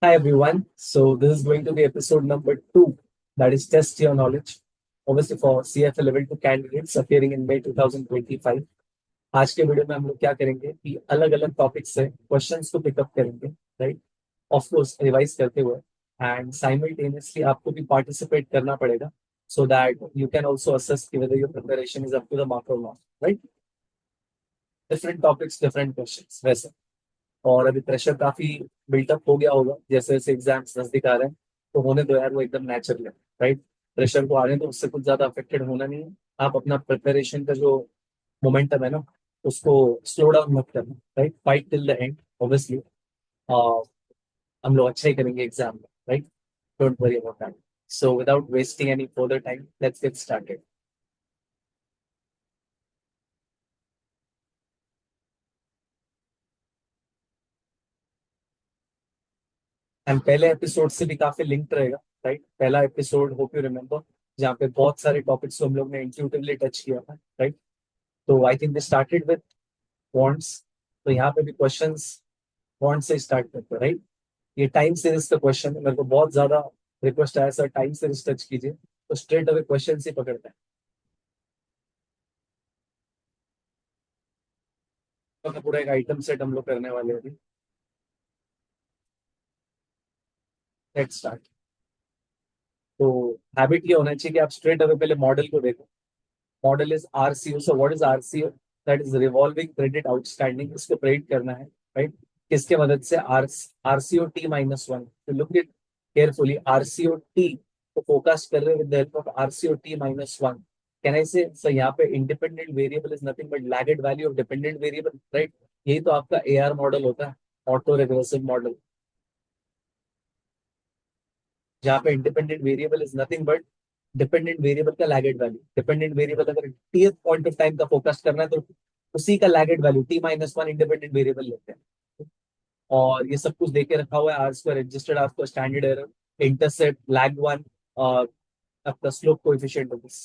Hi everyone. So this is going to be episode number 2, that is test your knowledge. Obviously for CFA level 2 candidates appearing in May 2025. आज के video में हम लोग क्या करेंगे कि अलग अलग टॉपिक से क्वेश्चंस को पिकअप करेंगे, राइट? ऑफ कोर्स रिवाइज करते हुए एंड साइमल्टेनियसली आपको भी पार्टिसिपेट करना पड़ेगा so that you can also assess कि whether your preparation is up to the mark और not, right? Different topics different questions वैसे। और अभी प्रेशर काफी बिल्टअप हो गया होगा, जैसे जैसे एग्जाम्स नजदीक आ रहे हैं, तो होने दो यार, वो एकदम नेचुरल है, राइट? प्रेशर को आने दो, उससे कुछ ज्यादा अफेक्टेड होना नहीं है। आप अपना प्रिपरेशन का जो मोमेंटम है ना, उसको स्लो डाउन मत करना, right? Fight till the end obviously. हम लोग अच्छा ही करेंगे एग्जाम में, right? Don't worry about that. So without wasting any further time, let's get started. And पहले एपिसोड से भी काफी लिंक्ड रहेगा, राइट? पहला एपिसोड होप यू रिमेम्बर, जहाँ पे बहुत सारे टॉपिक्स को हम लोग ने इंट्यूटिवली टच किया था, राइट? तो I think they started with bonds. तो यहाँ पे भी क्वेश्चंस बॉन्ड से स्टार्ट करते हैं, राइट? ये टाइम सीरीज का क्वेश्चन है, मेरे को बहुत ज्यादा रिक्वेस्ट आया सर टाइम सीरीज टच कीजिए, तो स्ट्रेट अवे क्वेश्चन ही पकड़ते हैं। तो पूरा एक आइटम सेट हम लोग करने वाले हैं अभी। Let's start. तो हैबिट ये होना चाहिए कि आप स्ट्रेट अवे पहले मॉडल को देखो। Model is RCO. So what is RCO? That is revolving credit outstanding. इसको प्रेडिक्ट करना है, राइट? किसके मदद से? RCO T minus one. तो look it carefully, RCO T को फोकस कर रहे हैं with the help of RCO T minus one. Can I say sir यहाँ पे independent variable is nothing but lagged value of dependent variable, right? यही तो आपका एआर मॉडल होता है, ऑटो रिग्रेसिव मॉडल, जहाँ पे independent variable is nothing but dependent variable का लैगेड वैल्यू। डिपेंडेंट वेरिएबल अगर टी पॉइंट ऑफ टाइम का फोकस करना है तो उसी का lagged value T minus one independent variable लेते हैं। और ये सब कुछ देके रखा हुआ है, आर स्क्वायर एडजस्टेड, आपको standard error, intercept, lag one, और आपका slope coefficient of this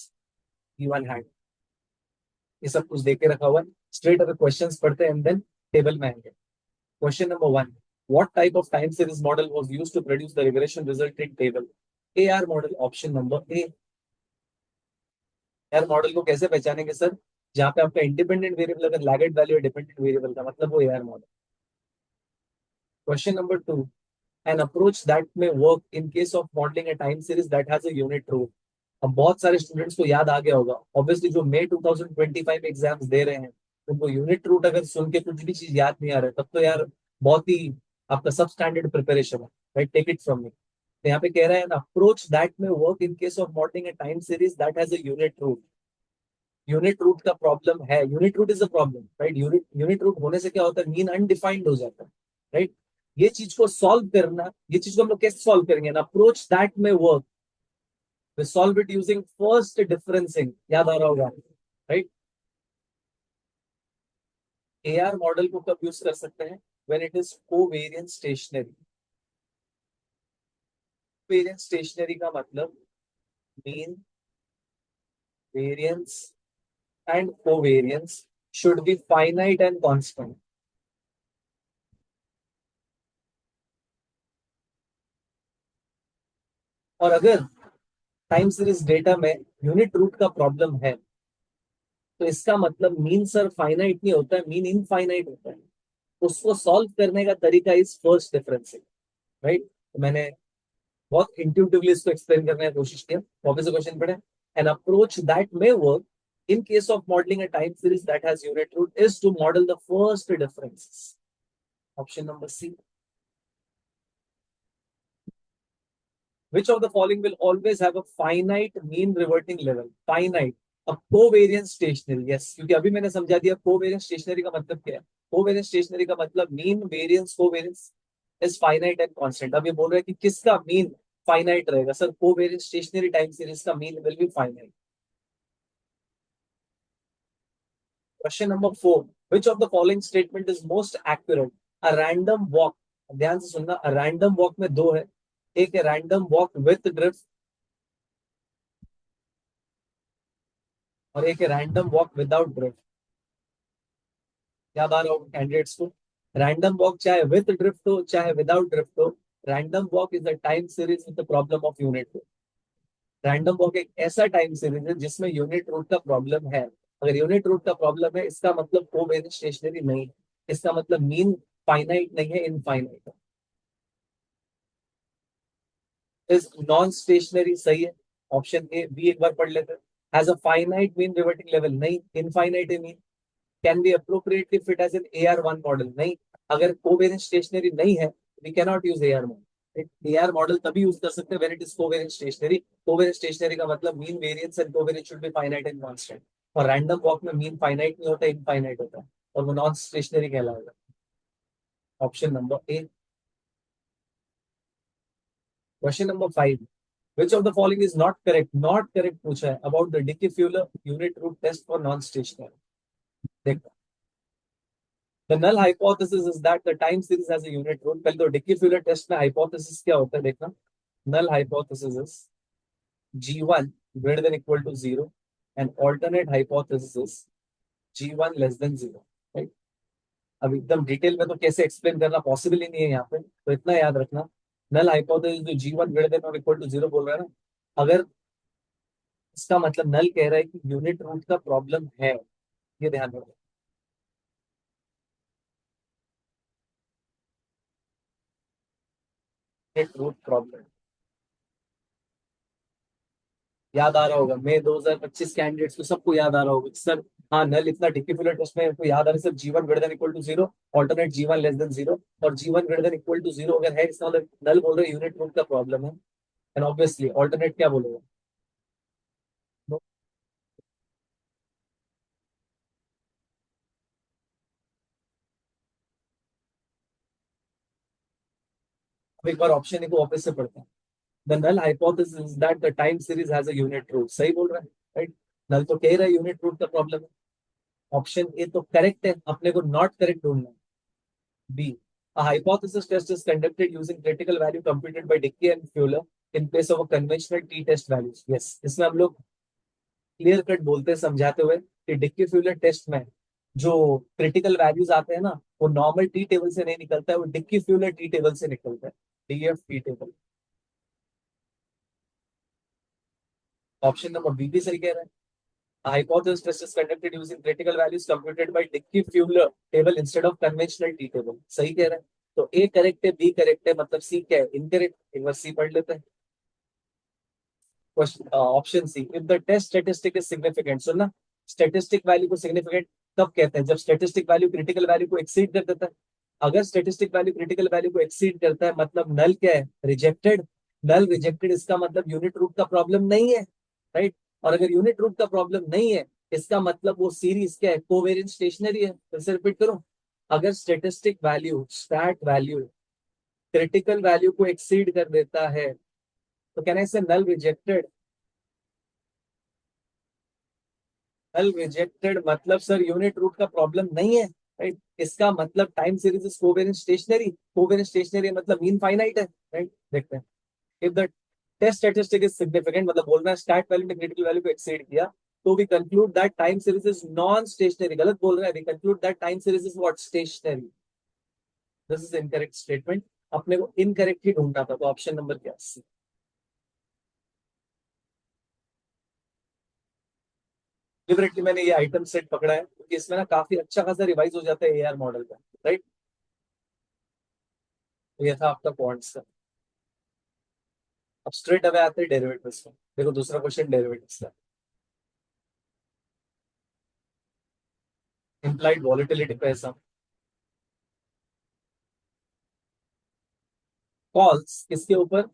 given hand, ये सब कुछ देके रखा हुआ है। स्ट्रेट अगर क्वेश्चंस पढ़ते हैं एंड देन टेबल में आएंगे। Question number one, what type of time series model was used to produce the regression result in table? AR model, option number A। यार मॉडल को कैसे पहचानेंगे सर? जहाँ पे आपका इंडिपेंडेंट वेरिएबल अगर लैगेड वैल्यू है डिपेंडेंट वेरिएबल का, मतलब वो AR model. Question number two, an approach that में work in case of modelling a time series that has a unit root. अब बहुत सारे स्टूडेंट्स को याद आ गया होगा ऑब्वियसली, जो मई 2025 एग्जाम्स दे रहे हैं, उनको यूनिट रूट अगर सुन के कुछ भी चीज याद नहीं आ रहा है, तब तो यार बहुत ही आपका सब स्टैंडर्ड प्रिपरेशन है, right? Take it from me. तो यहाँ पे कह रहा है ना, अप्रोच दैट में work in case of modelling a time series that has a unit root. Unit root का प्रॉब्लम है, unit root is a problem, right? Unit root होने से क्या होता है? मीन अनडिफाइंड हो जाता है, राइट? ये चीज को सॉल्व करना, ये चीज को हम लोग कैसे सॉल्व करेंगे ना, अप्रोच दैट में work, we solve it using first differencing. याद आ रहा होगा, राइट? एआर मॉडल को कब यूज कर सकते हैं? When it is covariant stationary. Variant stationary का मतलब mean, variance and covariance should be finite and constant. और अगर टाइम सीरीज डेटा में यूनिट रूट का प्रॉब्लम है, तो इसका मतलब मीन सर फाइनाइट नहीं होता है, मीन इनफाइनाइट होता है। उसको सॉल्व करने का तरीका इज फर्स्ट डिफरेंसिंग, राइट? तो मैंने बहुत इंट्यूटिवली इसको एक्सप्लेन करने की कोशिश किया। वापस से क्वेश्चन पढ़े। N approach that may work in case of modeling a time series that has unit root is to model the first differences. Option number C. Which of the following will always have a finite mean reverting level? Finite. अब covariant stationery, yes, क्योंकि अभी मैंने समझा दिया covariant stationary का मतलब क्या है। कोवेरिएंट स्टेशनरी का मतलब mean variance covariance is finite and constant. अब ये बोल रहे हैं कि किसका मीन फाइनाइट रहेगा? Sir covariant stationary time series का mean will be finite. Question number four, which of the following statement is most accurate? A random walk, ध्यान से सुनना, रैंडम वॉक में दो है। एक है रैंडम वॉक विथ ड्रिफ्ट और एक है रैंडम वॉक विदाउट ड्रिफ्ट। याद आ रहा होगा कैंडिडेट्स को, रैंडम वॉक चाहे विथ ड्रिफ्ट हो चाहे विदाउट ड्रिफ्ट हो, random walk is a time series with the problem of unit root. Random walk एक ऐसा टाइम सीरीज है जिसमें यूनिट रूट का प्रॉब्लम है। अगर यूनिट रूट का प्रॉब्लम है, इसका मतलब कोवेरिएंट स्टेशनरी नहीं है, इसका मतलब मीन फाइनाइट नहीं है, इनफाइनाइट है। इज नॉन स्टेशनरी सही है, ऑप्शन ए बी एक बार पढ़ लेते हैं। Has a finite mean reverting level नहीं, इनफाइनाइट है mean. Can be appropriately fit as an AR1 model नहीं। अगर कोवेरिएंट स्टेशनरी नहीं है, we can not use AR model. AR model तभी यूज कर सकते हैं when it is covariant stationary. Covariant stationary का मतलब mean variance and covariance should be finite and constant. और रैंडम वॉक में मीन फाइनाइट नहीं होता, इनफाइनाइट होता है, और वो नॉन स्टेशनरी कहलाएगा। Option number A. Question number 5, which of the following is not correct? Not correct पूछा है about the Dickey-Fuller unit root test for non-stationary। देखो, the null hypothesis is that the time series has a unit root। पहले तो Dickey-Fuller test में hypothesis क्या होता है देखना। null hypothesis is G1 greater than equal to 0 and alternate hypothesis is G1 less than 0। Right. अब एकदम detail में तो कैसे एक्सप्लेन करना पॉसिबल ही नहीं है यहाँ पे, तो इतना याद रखना। नल हाइपोथेसिस जो G1 ग्रेटर देन और इक्वल टू 0 बोल रहा है ना, अगर इसका मतलब नल कह रहा है कि यूनिट रूट का प्रॉब्लम है, ये ध्यान रखो। यूनिट रूट प्रॉब्लम याद आ रहा होगा, मई 2025 कैंडिडेट्स को सबको याद आ रहा होगा सर। हाँ, नल इतना डिफिकल्ट टेस्ट में को याद आ रहा है sir, G1 greater than equal to 0, alternate G1 less than 0, और G1 greater than equal to 0 अगर है, इसका मतलब नल बोल रहे यूनिट रूट का प्रॉब्लम है। एंड ऑब्वियसली ऑल्टरनेट क्या बोलेगा? No। अब एक बार ऑप्शन ए को वापस से पढ़ते हैं। The null hypothesis is that the time series has a unit root. सही बोल रहा है, राइट। नल तो कह रहा है यूनिट रूट का प्रॉब्लम है। ऑप्शन ए तो करेक्ट है, अपने को नॉट करेक्ट ढूंढना है। B, a hypothesis test is conducted using critical value computed by Dickey and Fuller in place of a conventional t-test values। Yes, इसमें हम लोग क्लियर कट बोलते हैं समझाते हुए कि डिक्की फ्यूलर टेस्ट में जो क्रिटिकल वैल्यूज आते हैं ना, वो नॉर्मल टी टेबल से नहीं निकलता है, वो डिक्की फ्यूलर टी टेबल से निकलता है। DF t table. Option number B भी सही कह रहा है। A hypothesis test is conducted using critical values computed by Dickey-Fuller table instead of conventional T table। सही कह रहा है। तो ए करेक्ट है, बी करेक्ट है, मतलब सी क्या है? इनकरेक्ट। एक बार सी पढ़ लेते हैं। Question option C, if the test statistic is significant. सुनना, स्टेटिस्टिक वैल्यू को सिग्निफिकेंट कब कहते हैं? जब स्टेटिस्टिक वैल्यू क्रिटिकल वैल्यू को एक्सीड कर देता है। अगर स्टेटिस्टिक वैल्यू क्रिटिकल वैल्यू को एक्सीड करता है, मतलब नल क्या है? रिजेक्टेड। नल रिजेक्टेड, इसका मतलब यूनिट रूट का प्रॉब्लम नहीं है, राइट। और अगर यूनिट रूट का प्रॉब्लम नहीं है, इसका मतलब वो सीरीज क्या है? कोवेरिएंट स्टेशनरी है। फिर से रिपीट करो, अगर statistic value stat value critical value को एक्सीड कर देता है, तो कहना है इसे नल रिजेक्टेड। नल रिजेक्टेड मतलब सर यूनिट रूट का प्रॉब्लम नहीं है, राइट। इसका मतलब time series is covariant stationary. Covariant stationary मतलब मीन फाइनाइट है, राइट। देखते हैं। If the test statistic is significant, मतलब बोलना है स्टैट वैल्यू ने क्रिटिकल वैल्यू को एक्सीड किया, तो we conclude that time series is non stationary. गलत बोल रहा है, we conclude that time series is what? Stationary. This is incorrect statement. अपने को इनकरेक्ट ही ढूंढना था, तो ऑप्शन नंबर क्या? डिफरेंटली मैंने ये आइटम सेट पकड़ा है क्योंकि इसमें ना काफी अच्छा खासा रिवाइज हो जाता है AR मॉडल का, राइट। तो ये था आपका पॉइंट्स का। अब स्ट्रेट अवे आते हैं डेरिवेटिव्स में। देखो दूसरा क्वेश्चन डेरिवेटिव्स का। इम्प्लाइड वॉलेटिलिटी का ऐसा कॉल्स किसके ऊपर?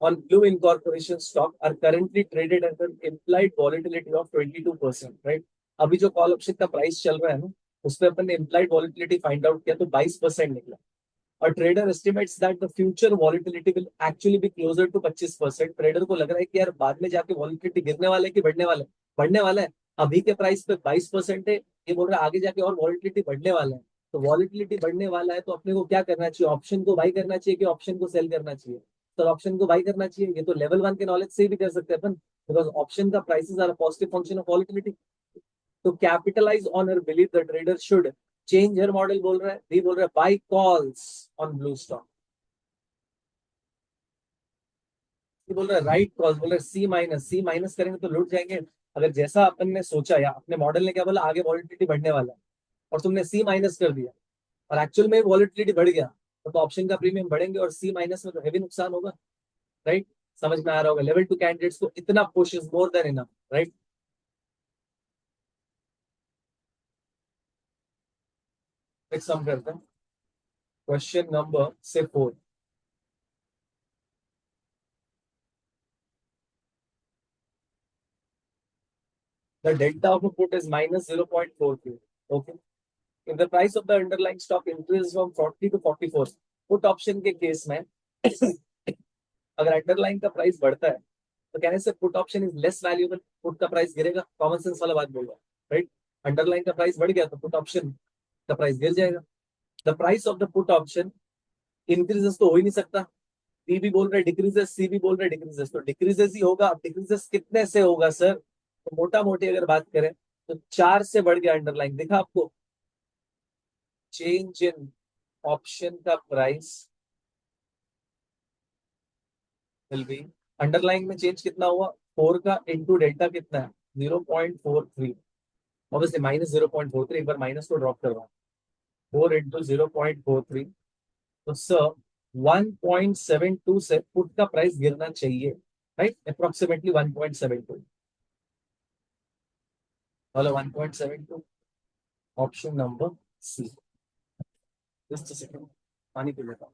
On blue incorporation stock are currently traded at an implied volatility of 22%, right. अभी जो कॉल ऑप्शन का प्राइस चल रहा है ना, उस पर अपन ने इम्प्लाइड वॉलेटिलिटी फाइंड आउट किया तो 22% निकला। और trader estimates that the future volatility will actually be closer to 25%। Trader को लग रहा है कि यार बाद में जाके वॉलिटिलिटी गिरने वाला है कि बढ़ने वाला है? बढ़ने वाला है। अभी के प्राइस पे 22% है, ये बोल रहा है आगे जाके और वॉलिटिलिटी बढ़ने वाला है। तो वॉलिटिलिटी बढ़ने वाला है, तो अपने को क्या करना चाहिए? ऑप्शन को बाई करना चाहिए कि ऑप्शन को सेल करना चाहिए? तो ऑप्शन को बाई करना चाहिए। ये तो लेवल 1 के नॉलेज से भी कर सकते हैं अपन, बिकॉज ऑप्शन का prices are positive function of volatility. तो capitalize on her believe the trader should change her model बोल रहा है, बी बोल रहा है buy calls on blue stock. ये बोल रहा है राइट कॉज, बोल रहा है सी माइनस, सी माइनस करेंगे तो लुट जाएंगे। अगर जैसा अपन ने सोचा या अपने मॉडल ने क्या बोला आगे वॉलिटिलिटी बढ़ने वाला है, और तुमने सी माइनस कर दिया और एक्चुअल में वॉलिटिलिटी बढ़ गया, तो ऑप्शन का प्रीमियम बढ़ेंगे और सी माइनस में तो हेवी नुकसान होगा। राइट, समझ में आ रहा होगा। लेवल टू कैंडिडेट्स को इतना push is more than enough. Right, एक सम करते हैं। क्वेश्चन नंबर से 4। The delta of a put is minus 0.43. Okay. If the price of the underlying stock increases from 40 to 44, put option के case में अगर underline का प्राइस बढ़ता है तो कहने से put option is less valuable, put का प्राइस गिरेगा। कॉमन सेंस वाला बात बोल रहा हूँ। राइट, अंडरलाइन का प्राइस बढ़ गया तो पुट ऑप्शन का प्राइस गिर जाएगा। The price of the put option increases तो हो ही नहीं सकता। बी भी बोल रहे डिक्रीजेस, सी भी बोल रहे डिक्रीजेस, तो डिक्रीजेस ही होगा। अब डिक्रीजेस कितने से होगा सर? तो मोटा मोटी अगर बात करें तो 4 से बढ़ गया अंडरलाइन। देखा आपको, चेंज इन ऑप्शन का प्राइस विल बी, अंडरलाइन में चेंज कितना हुआ, 4 का इंटू डेल्टा कितना है, 0.43। ऑब्वियसली माइनस 0.43, एक बार माइनस को ड्रॉप करवा, 4 इंटू 0.43, तो सर 1.72 से पुट का प्राइस गिरना चाहिए। राइट, अप्रोक्सीमेटली 1.72, वाला 1.72, option number C. Just second, पानी पी लेता हूँ।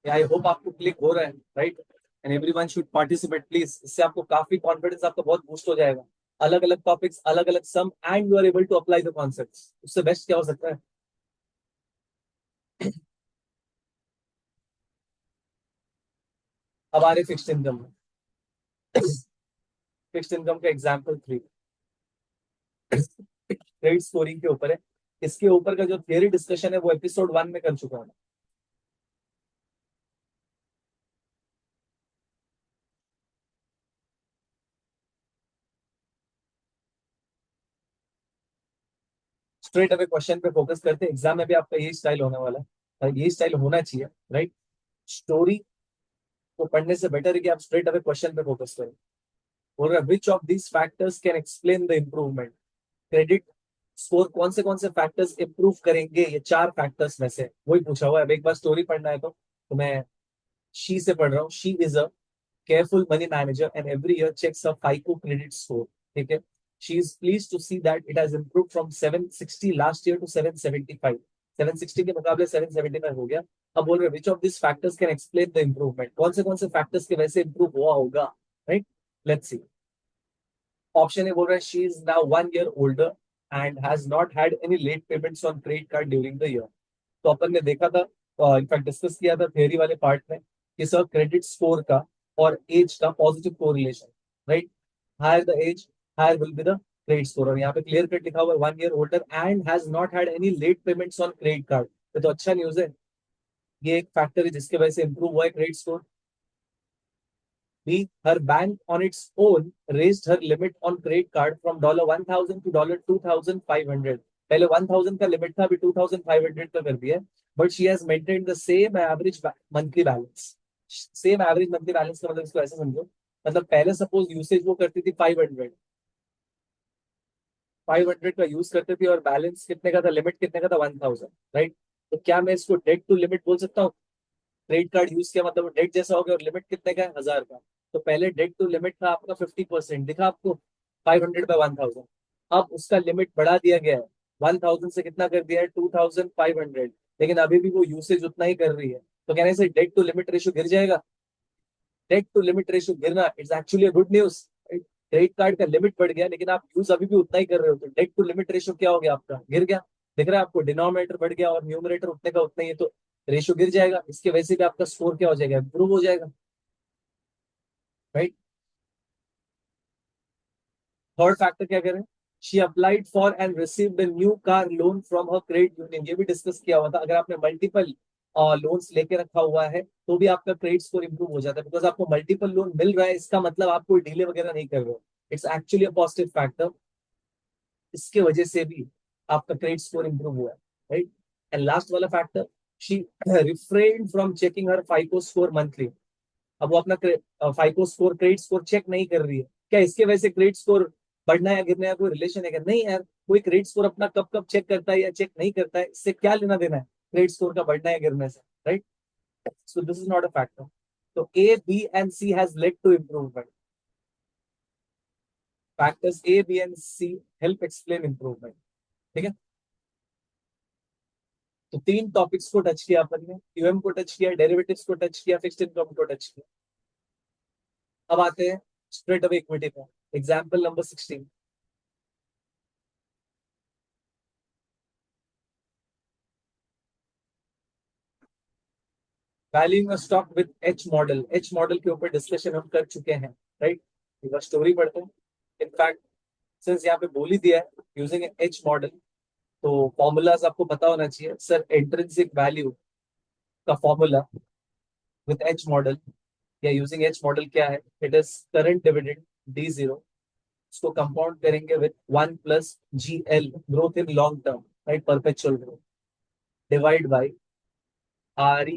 आई होप आपको क्लिक हो रहा है। Right, and everyone should participate please, इससे आपको काफी कॉन्फिडेंस आपका बहुत बूस्ट हो जाएगा। अलग अलग टॉपिक्स, अलग अलग some, and you are able to apply the concepts. उससे बेस्ट क्या हो सकता है? अब आ रहे फिक्स्ड इनकम में। फिक्स्ड इनकम का एग्जाम्पल 3 क्रेडिट स्कोरिंग के ऊपर है। इसके ऊपर का जो थियरी डिस्कशन है वो एपिसोड 1 में कर चुका हूँ। स्ट्रेट अवे क्वेश्चन पे फोकस करते हैं। एग्जाम में भी आपका यही स्टाइल होने वाला है और यही स्टाइल होना चाहिए। राइट, स्टोरी को पढ़ने से बेटर है कि आप स्ट्रेट अवे क्वेश्चन पे फोकस करें। बोल रहा है which of these factors can explain the improvement. Credit score कौन से फैक्टर्स इंप्रूव करेंगे, ये 4 फैक्टर्स में से वही पूछा हुआ है। अब एक बार स्टोरी पढ़ना है तो मैं शी से पढ़ रहा हूँ। She is a careful money manager and every year checks her FICO credit score. ठीक है, she is pleased to see that it has improved from 760 last year to 775। 760 के मुकाबले 775 हो गया। अब बोल रहे which of these factors can explain the improvement, कौन से फैक्टर्स के वजह से इंप्रूव हुआ होगा। Right, let's see. Option A बोल रहा है she is now 1 year older and has not had any late payments on credit card during the year। तो अपन ने देखा था, इनफैक्ट डिस्कस किया था थियरी वाले पार्ट में कि सर क्रेडिट स्कोर का और एज का positive correlation. Right, higher the age higher will be the credit score. और यहाँ पे क्लियर कट लिखा हुआ है 1 year older and has not had any late payments on credit card. ये तो अच्छा न्यूज है। ये एक फैक्टर है जिसके वजह से इंप्रूव हुआ है credit score. B, her bank on its own raised her limit on credit card from $1,000 to $2,500। पहले 1,000 का लिमिट था, अभी 2,500 का कर दिया है। But she has maintain the same average monthly balance. Same average monthly balance का मतलब इसको ऐसे समझो, मतलब पहले सपोज यूसेज वो करती थी 500, 500 का यूज करते थे और बैलेंस कितने का था, लिमिट कितने का था, 1,000। राइट, तो क्या मैं इसको डेट टू लिमिट बोल सकता हूँ? क्रेडिट कार्ड यूज किया मतलब डेट जैसा हो गया, और लिमिट कितने का है, 1,000 का। तो पहले डेट टू लिमिट था आपका 50%, दिखा आपको 500/1000। अब उसका लिमिट बढ़ा दिया गया है, 1,000 से कितना कर दिया है, 2,500। लेकिन अभी भी वो यूसेज उतना ही कर रही है, तो कहने से डेट टू लिमिट रेशियो गिर जाएगा। डेट टू लिमिट रेशियो गिरना it's actually good news. Credit card का लिमिट बढ़ गया लेकिन आप यूज अभी भी उतना ही कर रहे हो, तो डेट टू लिमिट रेशियो क्या हो गया, आपका गिर गया। दिख रहा है आपको, डिनोमिनेटर बढ़ गया और न्यूमरेटर उतने का उतना ही है, तो रेशियो गिर जाएगा। इसके वजह से भी आपका स्कोर क्या हो जाएगा, इंप्रूव हो जाएगा। राइट, थर्ड फैक्टर क्या करें, she applied for and received a new car loan from her credit union. ये भी डिस्कस किया हुआ था, अगर आपने मल्टीपल लोन्स लेके रखा हुआ है तो भी आपका क्रेडिट स्कोर इंप्रूव हो जाता है, बिकॉज आपको मल्टीपल लोन मिल रहा है, इसका मतलब आप कोई डीले वगैरह नहीं कर रहे हो। It's actually a positive factor. इसके वजह से भी आपका क्रेडिट स्कोर इंप्रूव हुआ है। राइट, एंड लास्ट वाला factor, she refrained from checking her FICO score monthly. अब वो अपना FICO score, credit score check नहीं कर रही है। क्या इसके वजह से क्रेडिट स्कोर बढ़ना या गिरना या कोई रिलेशन है क्या? नहीं यार, कोई क्रेडिट स्कोर अपना कब कब चेक करता है या चेक नहीं करता है, इससे क्या लेना देना है क्रेडिट स्कोर का बढ़ना या गिरने से, right? So this is not a factor. तो A, B and C has led to improvement. Factors A, B and C help explain improvement. ठीक है, तो तीन टॉपिक्स को टच किया अपन ने, यूएम को टच किया, डेरिवेटिव्स को टच किया, फिक्स्ड इनकम को टच किया। अब आते हैं स्ट्रेट अवे इक्विटी पे। Example number 16। Valuing a stock with H model. H model के ऊपर डिस्कशन हम कर चुके हैं, राइट? एक स्टोरी पढ़ते हैं। इनफैक्ट सिंस यहाँ पे बोल ही दिया है यूजिंग एच मॉडल, तो फॉर्मूलाज आपको पता होना चाहिए। सर, इंट्रिंसिक वैल्यू का फॉर्मूला विद एच मॉडल या यूजिंग एच मॉडल क्या है? It is current dividend D0, उसको कंपाउंड करेंगे with 1 + GL, growth in long term, right, perpetual growth, divide by RE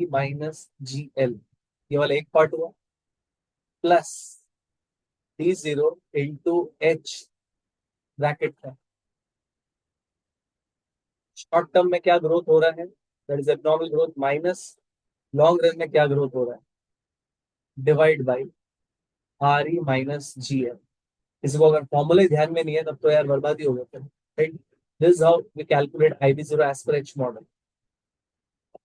- GL। ये वाला एक पार्ट हुआ, plus D0 into H bracket है। शॉर्ट टर्म में क्या ग्रोथ हो रहा है, that is abnormal growth, minus long run में क्या ग्रोथ हो रहा है, डिवाइड बाई RE - GL। किसी को अगर फॉर्मूला ही ध्यान में नहीं है तब तो यार बर्बादी हो गई, right? This is how we calculate IB0 as per H model.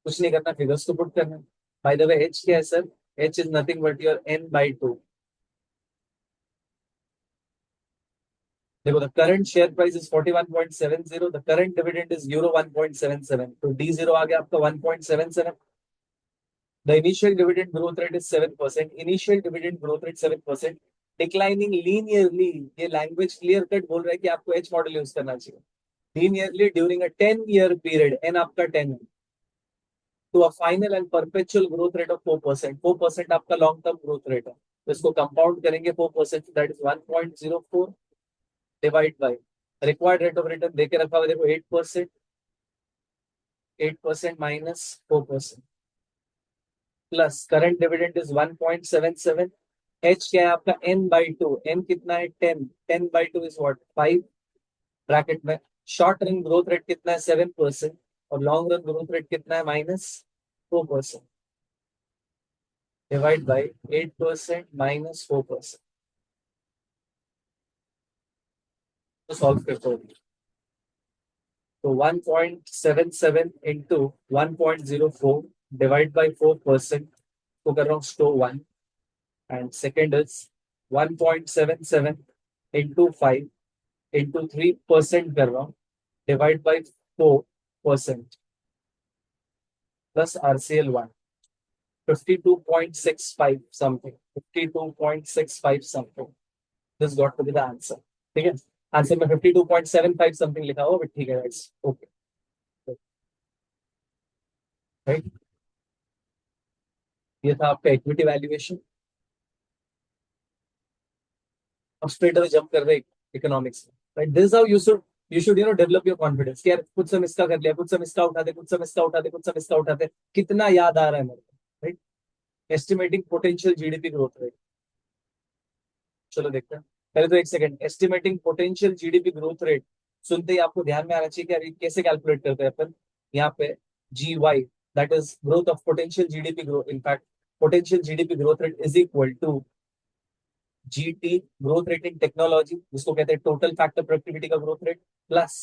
कुछ नहीं करना, फिगर्स को पुट करना। बाय द वे एच क्या है sir? H is nothing but your N/2। देखो, the current share price is 41.70, the current dividend is euro 1.77, तो D0 आ गया आपका 1.77। The initial dividend growth rate is 7%, initial dividend growth rate 7%, declining linearly. ये language clear cut बोल रहा है कि आपको एच मॉडल यूज करना चाहिए। Linearly during a 10 year period, n आपका 10 है, to a final and perpetual growth rate of 4%। 4% आपका लॉन्ग टर्म ग्रोथ रेट है, तो इसको कंपाउंड करेंगे 4%, that is 1.04, divide by required rate of return देके रखा हुआ देखो 8%, 8% minus 4%, plus current dividend is 1.77। H क्या है आपका? N/2। एन कितना है? 10। 10/2 इज व्हाट? 5 ब्रैकेट में। शॉर्ट रन ग्रोथ रेट कितना है? 7%। और लॉन्ग रन ग्रोथ रेट कितना है? -4%, डिवाइड बाई 8% माइनस 4%। तो सॉल्व करते हो, तो 1.77 इंटू 1.04 डिवाइड बाई 4%, तो कर रहा हूँ स्टो 1। And second is 1.77 into 5 into 3% कर रहा हूँ, divide by 4% plus RCL 1, 52.65 something, 52.65 something. This got to be the answer. ठीक है, आंसर में 52.75 समथिंग लिखा हुआ, बट ठीक है, ओके, राइट? ये था आपका इक्विटी वैल्यूएशन। अब स्ट्रेट अवे जंप कर रहे इकोनॉमिक्स में, right? This how you should develop your confidence कि यार कुछ सब इसका कर लिया, कुछ सब इसका उठा दे, कुछ सब इसका उठा दे, कुछ सब इसका उठा दे, कितना याद आ रहा है मेरे को, right? Estimating potential GDP growth rate. चलो देखते हैं। पहले तो एक second, estimating potential GDP growth rate सुनते ही आपको ध्यान में आना चाहिए कि यार ये कैसे कैलकुलेट करते हैं अपन। यहाँ पे GY, that is growth of potential GDP growth, in fact potential GDP growth rate is equal to GT, growth rate in technology, जिसको कहते हैं टोटल फैक्टर प्रोडक्टिविटी का growth rate, plus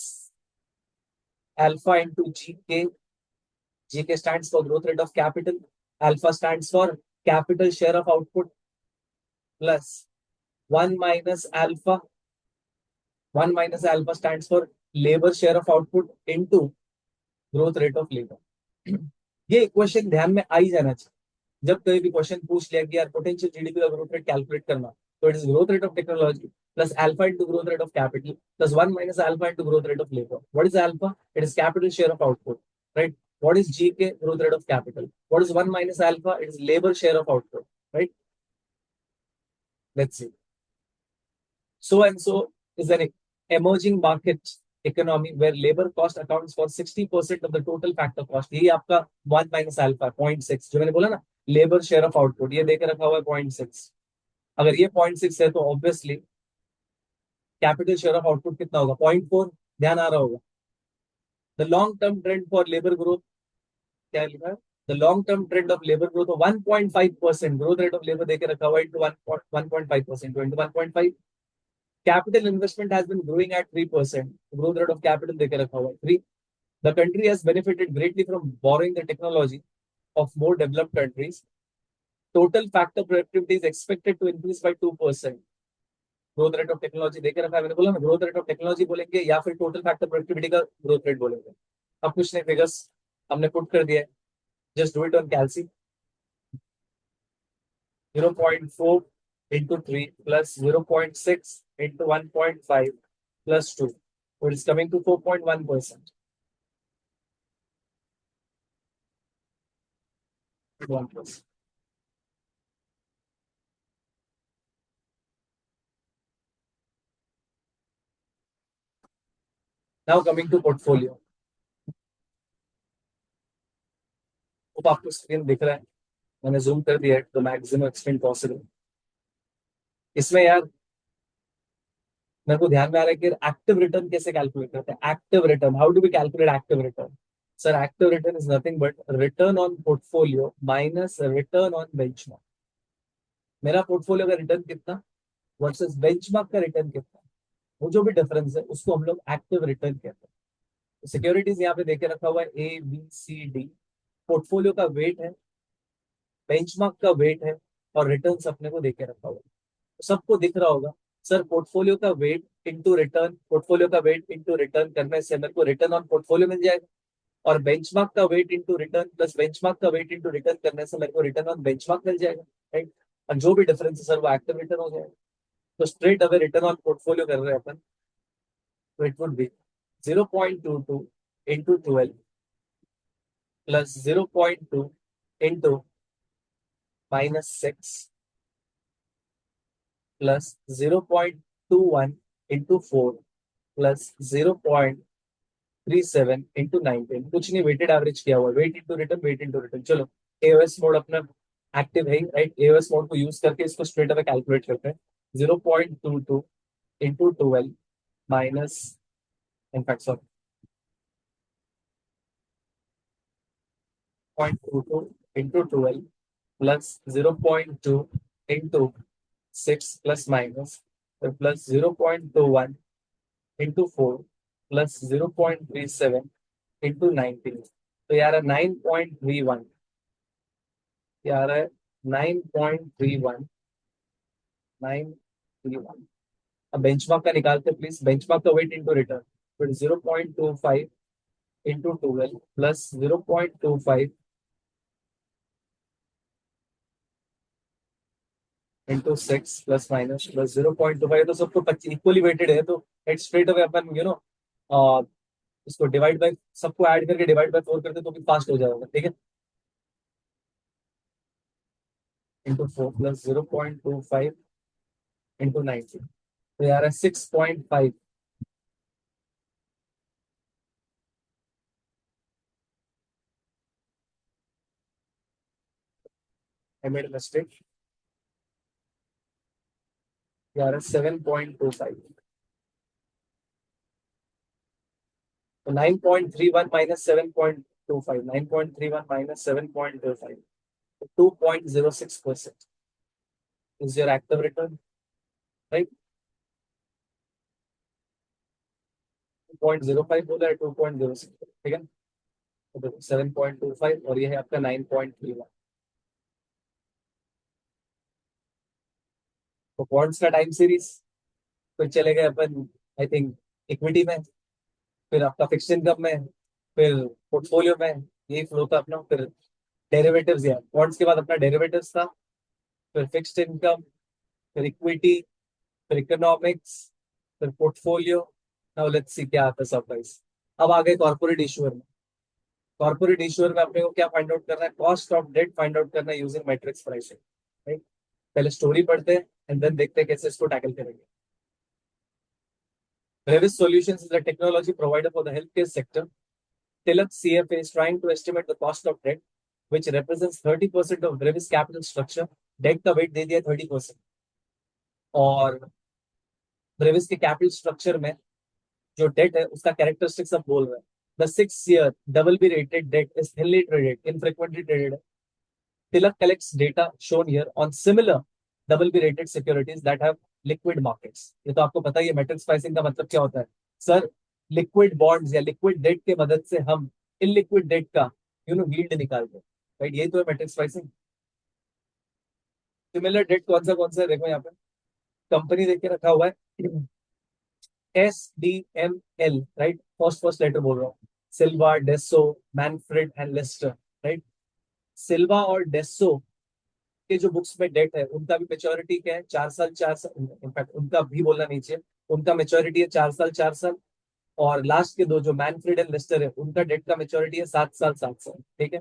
alpha into GK। GK stands for growth rate of capital, alpha stands for capital share of output, plus 1 - alpha. 1 - alpha stands for labour share of output into growth rate of labour. ये equation ध्यान में आ ही जाना चाहिए जब कहीं भी question पूछ लिया कि यार पोटेंशियल GDP का ग्रोथ रेट कैलकुलेट करना, तो it is growth rate of technology plus alpha into growth rate of capital plus 1 - alpha into growth rate of labour. What is alpha? It is capital share of output, right? What is GK? Growth rate of capital. What is 1 - alpha? It is labor share of output, right? Let's see. So and so is an emerging market economy where labour cost accounts for 60% of the total factor cost, ये आपका 1 - alpha 0.6, जो मैंने बोला ना, labour share of output, ये देकर रखा हुआ है 0.6। अगर ये 0.6 है तो obviously capital share of output कितना होगा, 0.4। ध्यान आ रहा होगा। The long term trend for labour growth, क्या लिखा है, the long term trend of labour growth 1.5% growth rate of labour देके रखा हुआ है, into 1.5% into 1.5। Capital investment has been growing at 3%, growth rate of capital देके रखा हुआ है 3। The country has benefited greatly from borrowing the technology of more developed countries. Total factor productivity is expected to increase by 2%. Growth rate of technology देके रखा है, मैंने बोला ना, ग्रोथ रेट ऑफ टेक्नोलॉजी बोलेंगे या फिर टोटल फैक्टर प्रोडक्टिविटी का ग्रोथ रेट बोलेंगे। अब कुछ नहीं, फिगर्स हमने पुट कर दिया है, जस्ट डू इट ऑन कैलसी। 0.4 into 3 plus 0.6 into 1.5 plus 2, so it's coming to 4.1%. 1%. Now coming to portfolio, अब आपको स्क्रीन दिख रहा है, मैंने जूम कर दिया है तो मैक्सिमम एक्सटेंट पॉसिबल। इसमें यार मेरे को ध्यान में आ रहा है कि एक्टिव रिटर्न कैसे कैलकुलेट करते हैं। Active return, how do we calculate active return? Sir active return is nothing but return on portfolio minus return on benchmark. मेरा पोर्टफोलियो का रिटर्न कितना वर्सेस बेंचमार्क का रिटर्न कितना, वो जो भी डिफरेंस है उसको हम लोग एक्टिव रिटर्न कहते हैं। सिक्योरिटीज यहाँ पे देके रखा हुआ है ABCD, पोर्टफोलियो का वेट है, बेंचमार्क का वेट है, और रिटर्न्स अपने को देके रखा हुआ है। तो सबको दिख रहा होगा सर, पोर्टफोलियो का वेट इनटू रिटर्न, पोर्टफोलियो का वेट इनटू रिटर्न करने से मेरे को रिटर्न ऑन पोर्टफोलियो मिल जाएगा, और बेंचमार्क का weight into return plus benchmark का वेट इनटू रिटर्न करने से मेरे को रिटर्न ऑन बेंचमार्क मिल जाएगा, राइट। और जो भी डिफरेंस है सर वो एक्टिव रिटर्न हो जाएगा। तो straight away return on portfolio कर रहे हैं अपन, तो it would be 0.22 into 12 plus 0.2 into -6 plus 0.21 into 4 plus 0.37 into 19। कुछ नहीं, वेटेड एवरेज किया हुआ, weight into return, weight into return. चलो एओएस मोड अपना एक्टिव है, राइट। एओएस मोड को यूज करके इसको स्ट्रेट अवे कैलकुलेट करते हैं। 0.22 into 12 minus, in fact sorry 0.22 into 12 plus 0.2 into 6 plus minus, plus 0.21 into 4 plus 0.37 into 19, तो यार है 9.31, यार है 9.31, 931। अब बेंचमार्क का निकालते प्लीज, बेंचमार्क का वेट इंटू रिटर्न, फिर 0.25 into 12 plus 0.25 into 6 plus minus plus 0.25, तो सबको इक्वली वेटेड है, तो इट स्ट्रेट अवे अपन इसको डिवाइड बाय, सबको ऐड करके डिवाइड बाय 4 करते तो भी फास्ट हो जाएगा, ठीक है। इंटू 4 प्लस 0.25 इंटू 90, तो यार है 6.5। आई मेड मिस्टेक, यार है 7.25, तो 9.31 minus 7.25, 9.31 minus 7.25, 2.06% is your active return, right. 2.05 बोला है, 2.06, ठीक है। तो देखो 7.25 और ये है आपका 9.31। तो बॉन्ड्स का टाइम सीरीज, फिर चले गए अपन आई थिंक इक्विटी में, फिर आपका फिक्स्ड इनकम में, फिर पोर्टफोलियो में, यही फ्लो था अपना। फिर डेरिवेटिव्स, या बॉन्ड्स के बाद अपना डेरिवेटिव्स था, फिर फिक्स्ड इनकम, फिर इक्विटी, फिर इकोनॉमिक्स, फिर पोर्टफोलियो। नाउ लेट्स सी क्या आता है सरप्राइज। अब आ गए कॉर्पोरेट इशूअर में। कॉर्पोरेट इशूअर में अपने को क्या फाइंड आउट करना है, cost of debt find out करना है यूजिंग मैट्रिक्स प्राइसिंग, राइट। पहले स्टोरी पढ़ते हैं एंड देन देखते हैं कैसे इसको टैकल करेंगे। Revis Solutions is a technology provider for the healthcare sector. Tilak CFA is trying to estimate the cost of debt, which represents 30% of Revis capital structure. Debt का weight दे दिया 30%. और Revis के capital structure में जो debt है उसका characteristics सब बोल रहा है. The 6-year double B rated debt is thinly traded, infrequently traded. Tilak collects data shown here on similar double B rated securities that have liquid markets. ये तो आपको पता ही है मैट्रिक्स प्राइसिंग का मतलब क्या होता है सर. लिक्विड बॉन्ड्स या लिक्विड डेट के मदद से हम इनलिक्विड डेट का यील्ड निकालते हैं. राइट, यही तो है मैट्रिक्स प्राइसिंग. सिमिलर डेट कौन सा है देखो यहाँ पे कंपनी देख के रखा हुआ है SDML. राइट, फर्स्ट लेटर बोल रहा हूँ. सिल्वा, डेसो, मैनफ्रेड एंड लेस्टर. राइट, सिल्वा और डेसो के जो बुक्स में डेट है उनका भी मेच्योरिटी क्या है 4 साल. इनफैक्ट उनका भी बोलना नहीं चाहिए, उनका मेच्योरिटी है 4 साल. और लास्ट के दो जो मैनफ्रीड एंड लेस्टर है उनका डेट का मेच्योरिटी है 7 साल. ठीक है,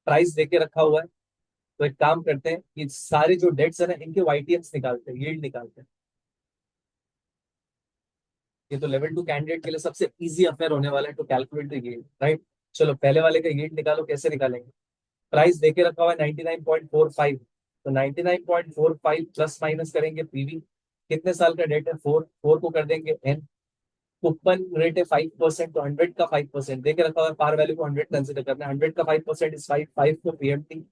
प्राइस देके रखा हुआ है. तो एक काम करते हैं कि सारे जो डेट्स है ना इनके वाईटीएम्स निकालते हैं, यील्ड निकालते हैं. ये तो लेवल 2 कैंडिडेट के लिए सबसे इजी अफेयर होने वाला है to calculate the yield. Right, चलो पहले वाले का यील्ड निकालो. कैसे निकालेंगे? प्राइस देके रखा हुआ है 99.45. तो 99.45 प्लस माइनस करेंगे पीवी. कितने साल का डेट है? 4 को कर देंगे एन. कूपन रेट है 5%. तो 100 का 5% देके रखा हुआ है. पार वैल्यू को 100 कंसिडर करना है. 100 का 5% इस 5 को पीएमटी,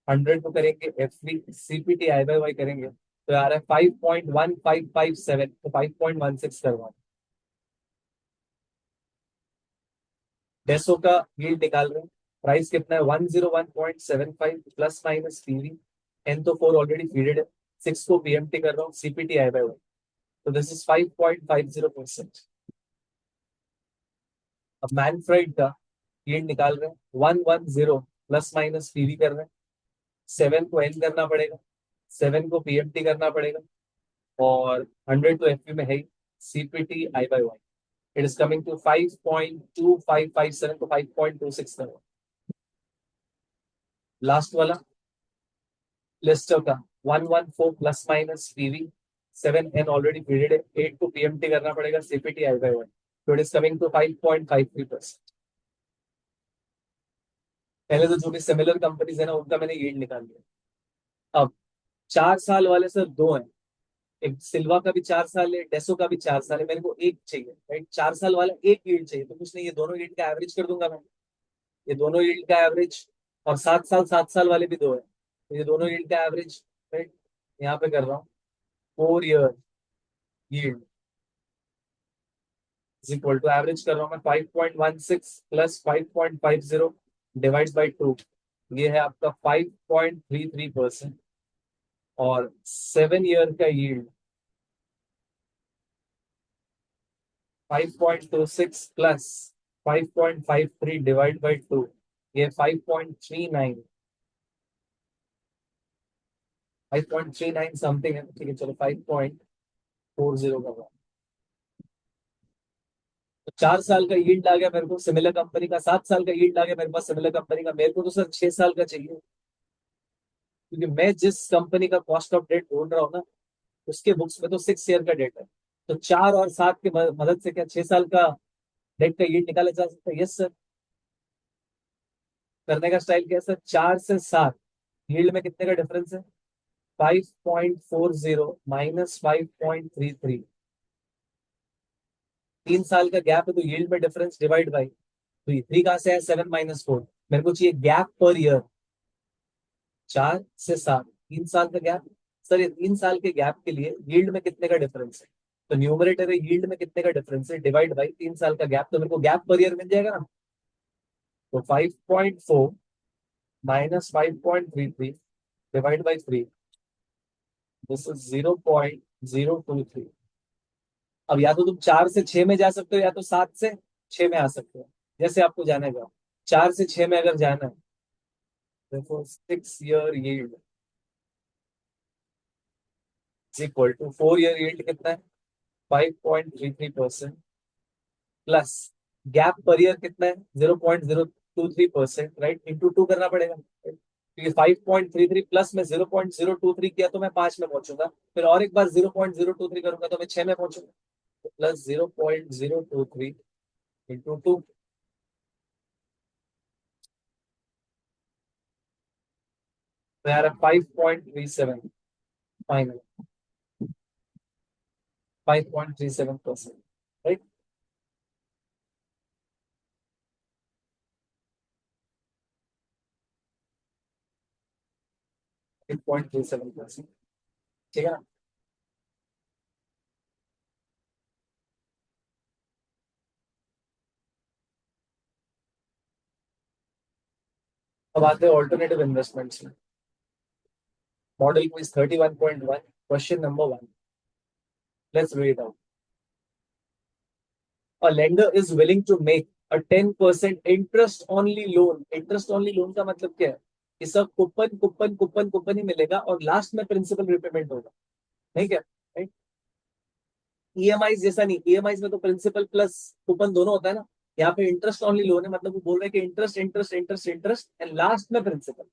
100 को करेंगे FV, CPT I by Y करेंगे तो यार है 5.1557. तो 5.16 करवा. डेसो का यील्ड निकाल रहे हैं. प्राइस कितना है? 101.75 प्लस माइनस पीवी. एन तो 4 ऑलरेडी फीडेड है. 6 को पीएमटी कर रहा हूँ, सीपीटी आई बाई वाई. तो दिस इज 5.50%. अब मैनफ्राइड का यील्ड निकाल रहे हैं. 110 प्लस माइनस पीवी कर रहे हैं. 7 को एन करना पड़ेगा, 7 को पीएमटी करना पड़ेगा और 100 तो एफपी में है ही. CPT I by Y it is coming to 5.2557. तो 5.26 करो. लास्ट वाला लिस्टर का 114 plus minus PV. 7 N already period है. 8 को पीएमटी करना पड़ेगा, सीपीटी आई बाई वाई. तो इट इज कमिंग टू 5.53%. पहले तो जो भी सिमिलर कंपनीज है ना उनका मैंने यील्ड निकाल लिया. अब 4 साल वाले सर दो हैं. एक सिल्वा का भी 4 साल है, डेसो का भी 4 साल है. मेरे को एक चाहिए. राइट, 4 साल वाला एक यील्ड चाहिए. तो कुछ नहीं, ये दोनों यील्ड का एवरेज कर दूंगा मैं. ये दोनों यील्ड का एवरेज. और 7 साल वाले भी दो है तो ये दोनों यील्ड का एवरेज. राइट, यहाँ पे कर रहा हूँ 4 year yield is equal to average कर रहा हूँ मैं 5.16 प्लस 5.50 डिवाइड बाई 2. ये है आपका 5.33%. और 7 ईयर का यील्ड 5.26 प्लस 5.53 डिवाइड बाई 2. ये 5.39 समथिंग है. ठीक है, चलो 5.40 का. तो 4 साल का यील्ड आ गया मेरे को सिमिलर कंपनी का. 7 साल का यील्ड आ गया मेरे पास सिमिलर कंपनी का. मेरे को तो सर 6 साल का चाहिए क्योंकि मैं जिस कंपनी का कॉस्ट ऑफ डेट ढूंढ रहा हूँ ना उसके बुक्स में तो 6 ईयर का डेट है. तो 4 और 7 के मदद से क्या 6 साल का डेट का यील्ड निकाला जा सकता है? Yes sir. करने का स्टाइल क्या है सर? 4 से 7 यील्ड में कितने का डिफरेंस है? 5.40 माइनस 5.33. 3 साल का गैप है तो यील्ड में डिफरेंस डिवाइड बाई 3. कहां से है? 7 - 4. मेरे को चाहिए गैप पर ईयर. 4 से 7 3 साल का गैप. सर ये 3 साल के गैप के लिए यील्ड में कितने का डिफरेंस है? तो न्यूमरेटर है यील्ड में कितने का डिफरेंस है डिवाइड बाई 3 साल का गैप. तो मेरे को गैप पर ईयर मिल जाएगा ना. तो 5.4 minus 5.33 divide by 3. This is 0.023. अब या तो तुम 4 से 6 में जा सकते हो या तो 7 से 6 में आ सकते हो, जैसे आपको जाना है जाओ. 4 से 6 में अगर जाना है देखो 6 year yield equal to 4 year yield कितना है? 5.33% प्लस गैप पर ईयर कितना है? 0.023%. राइट, इंटू 2 करना पड़ेगा. क्योंकि 5.33 प्लस में 0.023 किया तो मैं 5 में पहुंचूंगा. फिर और एक बार 0.023 करूंगा तो मैं 6 में पहुंचूंगा. प्लस 0.023 इंटू 2, तो यार 5.37 फाइनल, 5.37%, राइट। 8.37%, ठीक है ना। अब आते हैं ऑल्टरनेटिव इन्वेस्टमेंट्स में। Model quiz 31.1, question number 1, let's read out. A lender is willing to make a 10% interest only loan. Interest only loan का मतलब क्या है? कि सब कूपन कूपन कूपन कूपन ही मिलेगा और लास्ट में प्रिंसिपल रिपेमेंट होगा, नहीं क्या? राइट। ईएमआई जैसा नहीं, ईएमआई में तो प्रिंसिपल प्लस कूपन दोनों होता है ना। यहाँ पे इंटरेस्ट ओनली लोन है, मतलब वो बोल रहे हैं कि interest interest interest interest and last में प्रिंसिपल।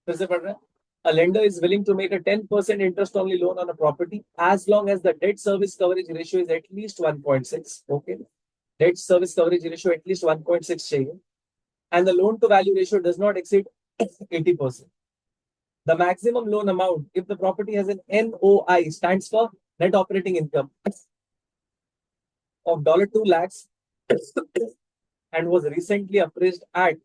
फिर से पढ़ रहे हैं। A lender is willing to make a 10% interest only loan on a property as long as the debt service coverage ratio is at least 1.6. Okay. Debt service coverage ratio at least 1.6 चाहिए. And the loan to value ratio does not exceed 80%. The maximum loan amount, if the property has an NOI, stands for net operating income, of $2 lakhs and was recently appraised at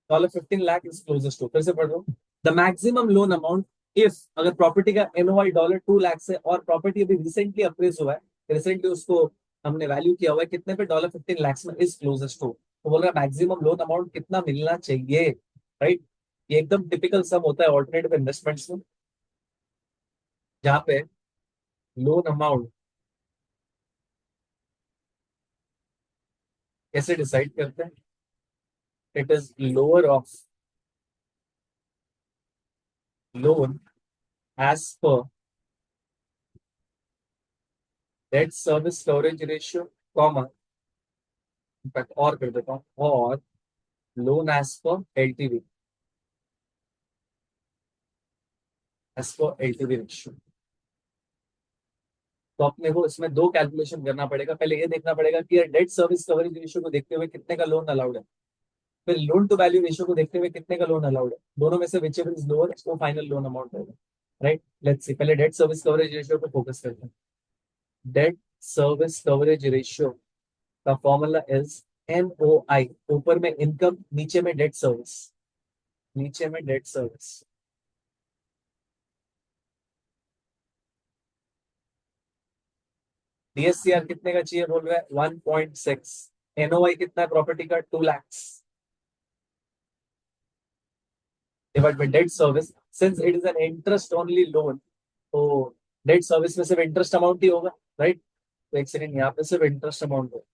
$15 lakh is closest to. फिर से पढ़ रहा हूँ। The maximum loan amount if अगर property का NOI $2 lakh है और property अभी रिसेंटली अप्रेज हुआ है, रिसेंटली उसको हमने वैल्यू किया हुआ है कितने पे, $15 लाख में, इज क्लोजेस्ट टू। तो बोल रहा है मैक्सिमम लोन अमाउंट कितना मिलना चाहिए, राइट। ये एकदम टिपिकल सम होता है ऑल्टरनेटिव इन्वेस्टमेंट्स में, जहाँ पे लोन अमाउंट कैसे डिसाइड करते हैं? It is lower of loan as per debt service coverage ratio, comma, in fact और कर देता हूँ, और loan as per LTV, as per LTV ratio. तो अपने को इसमें दो कैलकुलेशन करना पड़ेगा। पहले ये देखना पड़ेगा कि डेट सर्विस कवरेज रेशियो को देखते हुए कितने का लोन अलाउड है, फिर लोन टू वैल्यू रेशियो को देखते हुए कितने का लोन अलाउड है, दोनों में से विच एवर इज लोअर वो फाइनल लोन अमाउंट होगा, राइट। लेट्स सी, पहले डेट सर्विस कवरेज रेशियो पे फोकस करते हैं। डेट सर्विस कवरेज रेशियो का फॉर्मूला इज NOI, ऊपर में इनकम, नीचे में डेट सर्विस, नीचे में डेट सर्विस। DSCR कितने का चाहिए बोल रहा है? 1.6। NOI कितना है प्रॉपर्टी का? 2 lakh divide by debt service. Since it is an interest only loan, तो डेट सर्विस में सिर्फ इंटरेस्ट अमाउंट ही होगा, राइट। तो एक सेकंड, यहाँ पे सिर्फ इंटरेस्ट अमाउंट हो,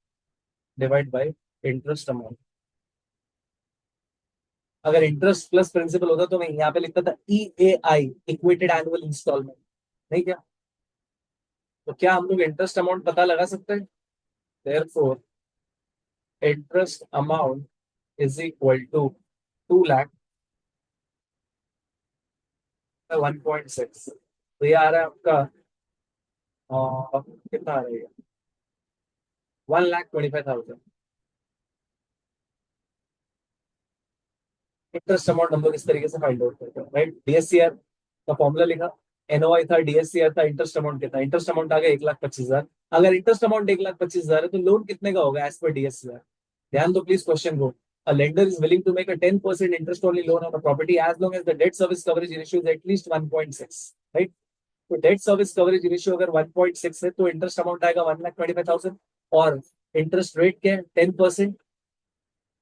डिवाइड बाय इंटरेस्ट अमाउंट। अगर इंटरेस्ट प्लस प्रिंसिपल होता तो मैं यहाँ पे लिखता था EAI, इक्वेटेड एनुअल इंस्टॉलमेंट, नहीं क्या? तो क्या हम लोग इंटरेस्ट अमाउंट पता लगा सकते हैं? Therefore interest amount is equal to 2 lakh 1.6। तो ये आ रहा है आपका कितना आ रहा है? 1,25,000। इंटरेस्ट अमाउंट हम लोग इस तरीके से फाइंड आउट करते हैं, राइट। DSCR का फॉर्मूला लिखा, NOI था, DSCR था, इंटरेस्ट अमाउंट कितना? इंटरेस्ट अमाउंट आ गया 1,25,000। अगर इंटरेस्ट अमाउंट 1,25,000 है तो लोन कितने का होगा एज पर DSCR? ध्यान दो प्लीज क्वेश्चन को। A lender is willing to make a 10% interest only loan on a property as long as the debt service coverage ratio is at least 1.6, right? तो date service coverage ratio अगर 1.6 है तो interest amount आएगा 1,25,000, और interest rate क्या है? 10%।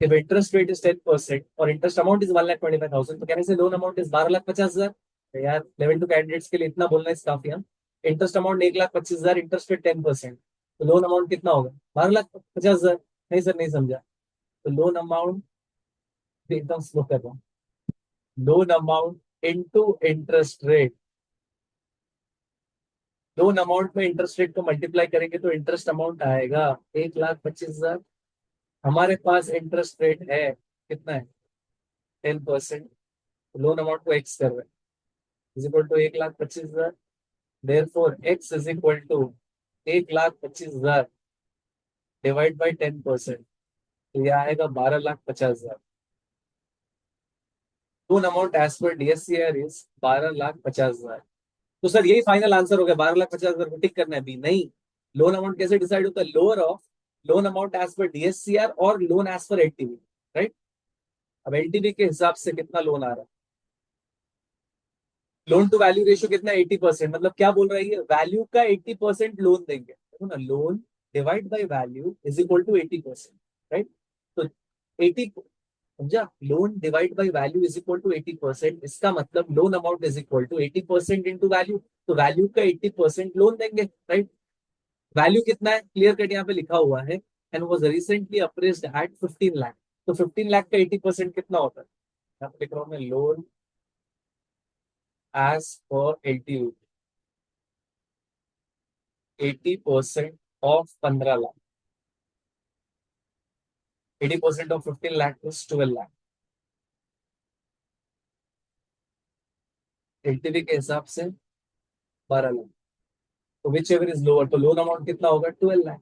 if interest rate is 10% और interest amount is 1,25,000, तो कहने से लोन अमाउंट इज 12,50,000। तो यार लेवल टू कैंडिडेट्स के लिए इतना बोलना इस काफी है। इंटरेस्ट अमाउंट 1,25,000, इंटरेस्ट रेट 10%, तो लोन अमाउंट कितना होगा? 12,50,000। नहीं सर, नहीं समझा। तो लोन अमाउंट, एकदम स्लो कर रहा हूँ, loan amount into interest rate, loan amount में इंटरेस्ट रेट को मल्टीप्लाई करेंगे तो इंटरेस्ट अमाउंट आएगा 1,25,000। हमारे पास इंटरेस्ट रेट है कितना है? 10%। लोन अमाउंट को एक्स कर रहे हैं, is equal to 1,25,000 therefore x is equal to 1,25,000 divide by 10%, तो यह आएगा 12,50,000। Loan amount as per DSCR is 12,50,000। तो सर यही फाइनल आंसर हो गया, 12,50,000 को टिक करना है बी? नहीं, लोन अमाउंट कैसे डिसाइड होता है? Lower of loan amount as per DSCR और loan as per LTV, right? अब LTV के हिसाब से कितना लोन आ रहा है? लोन टू वैल्यू रेशियो कितना? 80%। मतलब क्या बोल रही है? वैल्यू का 80% लोन देंगे, देखो ना, loan divide by value is equal to 80%, right? तो 80, समझा? Loan divide by value is equal to 80%, इसका मतलब loan amount is equal to 80% into value. तो वैल्यू का 80% लोन देंगे, राइट? वैल्यू कितना है? क्लियर कट यहाँ पे लिखा हुआ है, and was recently appraised at 15 lakh. तो 15 लाख का 80% कितना होता है? यहाँ पे लिख रहा हूँ मैं, loan as per LTV 80% of 15 lakh, 80% of 15 lakh is 12 lakh. LTV के हिसाब से 12 लाख, तो विच एवर इज लोअर, तो लोन अमाउंट कितना होगा? 12 लाख।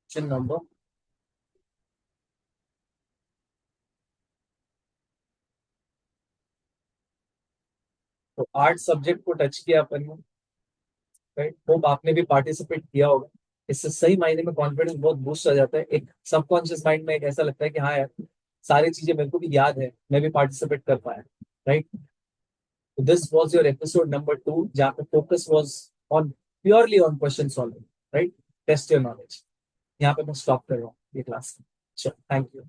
क्वेश्चन नंबर, तो 8 सब्जेक्ट को टच किया अपन ने, राइट? होप आपने भी पार्टिसिपेट किया होगा। इससे सही मायने में कॉन्फिडेंस बहुत बूस्ट आ जाता है। एक सबकॉन्शियस माइंड में एक ऐसा लगता है कि हाँ यार, सारी चीजें मेरे को भी याद है, मैं भी पार्टिसिपेट कर पाया, राइट? तो this was your episode number 2, जहाँ पे focus was on, purely on question solving, right? Test your knowledge. यहाँ पे मैं स्टॉप कर रहा हूँ ये क्लास। चलो, थैंक यू।